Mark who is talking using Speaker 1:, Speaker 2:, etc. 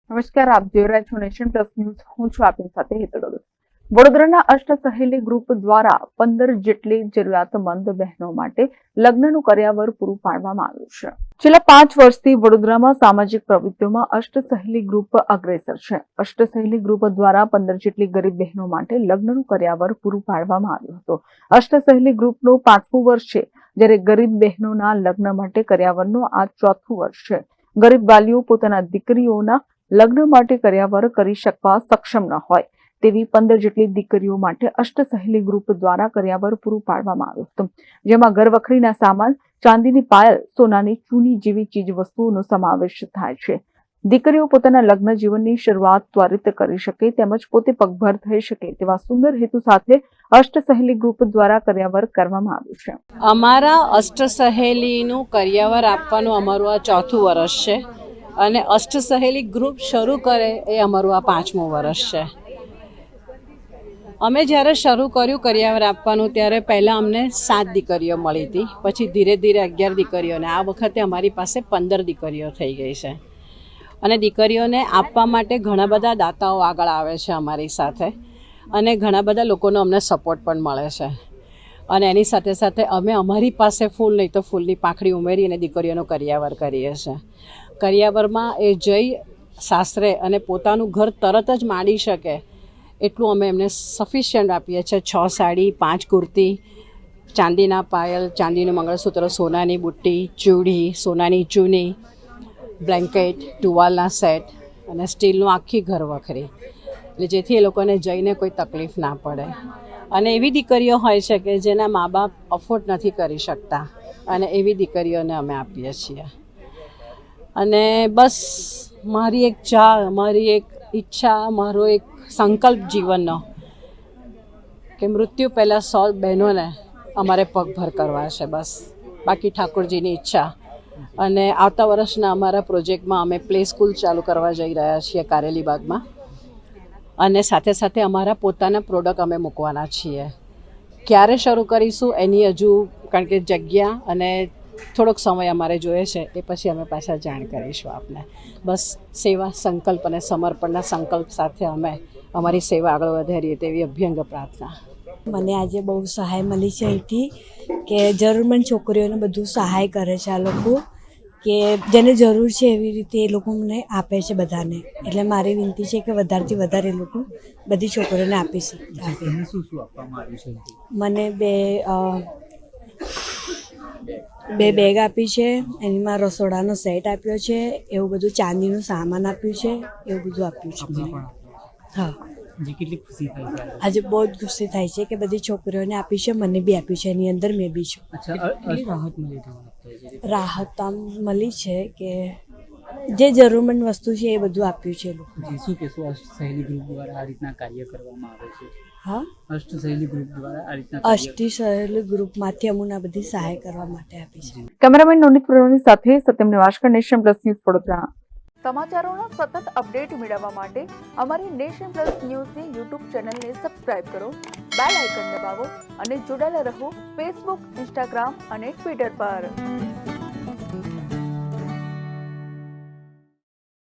Speaker 1: નમસ્કાર, આપ જોઈ રહ્યા છો નેશન પ્લસ ન્યૂઝ. હું છું આપની સાથે હેતલ ડોગર. વડોદરાના અષ્ટ સહેલી ગ્રુપ દ્વારા 15 જેટલી જરૂરિયાતમંદ બહેનો માટે લગ્નનું કર્યાવર પૂરું પાડવામાં આવ્યું છે. છેલ્લા 5 વર્ષથી વડોદરામાં સામાજિક પ્રવૃત્તિઓમાં અષ્ટ સહેલી ગ્રુપ અગ્રેસર છે. અષ્ટ સહેલી ગ્રુપ દ્વારા 15 જેટલી ગરીબ બહેનો માટે લગ્નનું કર્યાવર પૂરું પાડવામાં આવ્યું હતું. અષ્ટ સહેલી ગ્રુપનું 5મું વર્ષ છે, જ્યારે ગરીબ બહેનોના લગ્ન માટે કર્યાવરનું આ 4થું વર્ષ છે. ગરીબ વાલીઓ પોતાના દીકરીઓના લગ્ન માટે કર્યાવર કરી શકવા સક્ષમ ન હોય તેવી 15 જેટલી દીકરીઓ માટે અષ્ટ સહેલી ગ્રુપ દ્વારા કર્યાવર પૂરું પાડવામાં આવ્યું હતું, જેમાં ઘરવખરીના સામાન, ચાંદીની પાયલ, સોનાની ચૂની જેવી ચીજ વસ્તુઓનો સમાવેશ થાય છે. દીકરીઓ પોતાના લગ્ન જીવનની શરૂઆત ત્વરિત કરી શકે તેમજ પોતે પગભર થઈ શકે તેવા સુંદર હેતુ સાથે અષ્ટ સહેલી ગ્રુપ દ્વારા કર્યાવર કરવામાં આવ્યું છે.
Speaker 2: અમારા અષ્ટ સહેલીનું કર્યાવર આપવાનું અમારું આ 4થું વર્ષ છે અને અષ્ટ સહેલી ગ્રુપ શરૂ કરે એ અમારું આ 5મું વર્ષ છે. અમે જ્યારે શરૂ કર્યું કર્યાવર આપવાનું ત્યારે પહેલાં અમને 7 દીકરીઓ મળી હતી, પછી ધીરે ધીરે 11 દીકરીઓ અને આ વખતે અમારી પાસે 15 દીકરીઓ થઈ ગઈ છે. અને દીકરીઓને આપવા માટે ઘણા બધા દાતાઓ આગળ આવે છે અમારી સાથે અને ઘણા બધા લોકોનો અમને સપોર્ટ પણ મળે છે. અને એની સાથે સાથે અમે અમારી પાસે ફૂલ નહીં તો ફૂલની પાંખડી ઉમેરી અને દીકરીઓનો કર્યાવર કરીએ છીએ. કર્યાવરમાં એ જઈ સાસરે અને પોતાનું ઘર તરત જ માંડી શકે એટલું અમે એમને સફિશિયન્ટ આપીએ છીએ. 6 સાડી, 5 કુર્તી, ચાંદીના પાયલ, ચાંદીનું મંગળસૂત્ર, સોનાની બુટ્ટી, ચૂડી, સોનાની ચૂની, બ્લેન્કેટ, ટુવાલના સેટ અને સ્ટીલનું આખી ઘર વખરી, એટલે જેથી એ લોકોને જઈને કોઈ તકલીફ ના પડે. અને એવી દીકરીઓ હોય છે કે જેના મા બાપ અફોર્ડ નથી કરી શકતા અને એવી દીકરીઓને અમે આપીએ છીએ. અને બસ મારી એક ચાહ, મારી એક ઈચ્છા, મારો એક સંકલ્પ જીવનનો કે મૃત્યુ પહેલાં 100 બહેનોને અમારે પગભર કરવા છે બસ. બાકી ઠાકોરજીની ઈચ્છા. અને આવતા વર્ષના અમારા પ્રોજેક્ટમાં અમે પ્લે સ્કૂલ ચાલુ કરવા જઈ રહ્યા છીએ કારેલીબાગમાં અને સાથે સાથે અમારા પોતાના પ્રોડક્ટ અમે મૂકવાના છીએ. ક્યારે શરૂ કરીશું એની હજુ, કારણ કે જગ્યા અને થોડોક સમય અમારે જોઈએ છે, એ પછી અમે પાછા જાણ કરીશું આપને. બસ સેવા સંકલ્પ અને સમર્પણના સંકલ્પ સાથે અમે અમારી સેવા આગળ વધારીએ તેવી અભ્યંગ પ્રાર્થના.
Speaker 3: મને આજે બહુ સહાય મળી છે અહીંથી કે જરૂરમંદ છોકરીઓને બધું સહાય કરે છે આ લોકો, કે જેને જરૂર છે એવી રીતે એ લોકો મને આપે છે બધાને. એટલે મારી વિનંતી છે કે વધારેથી વધારે એ લોકો બધી છોકરીઓને આપી શકે. મને બે બેગ આપી છે, એમાં રસોડાનો સેટ આપ્યો છે, એવું બધું ચાંદીનું સામાન આપ્યું છે, એવું બધું આપ્યું છે મને. હા,
Speaker 4: કેટલી ખુશી થાય છે
Speaker 3: આજે બહુ જ ખુશી થાય છે કે બધી છોકરીઓને આપી છે, મને બી આપ્યું છે, એની અંદર મેં બી છું. રાહત આમ મળી છે કે જે જરૂરમંદ વસ્તુ છે એ બધું આપ્યું છે એ લોકો.
Speaker 4: શું કહેશો અષ્ટ સહેલી ગ્રુપ દ્વારા આ રીતના કાર્ય કરવામાં આવે છે?
Speaker 3: હા,
Speaker 4: અષ્ટ સહેલી ગ્રુપ દ્વારા આ રીતના
Speaker 3: અષ્ટી સહેલી ગ્રુપમાંથી અમને આ બધી સહાય કરવા માટે આપી છે.
Speaker 1: કેમેરામેન નોનિત પુરોની સાથે Satyam Nivaskar, nation plus news, Vadodara. સમાચારોના સતત અપડેટ મેળવવા માટે અમારી નેશન પ્લસ ન્યૂઝની યુટ્યુબ ચેનલને સબસ્ક્રાઇબ કરો, બેલ આઇકન દબાવો અને જોડાયેલા રહો ફેસબુક, ઇન્સ્ટાગ્રામ અને ટ્વિટર પર.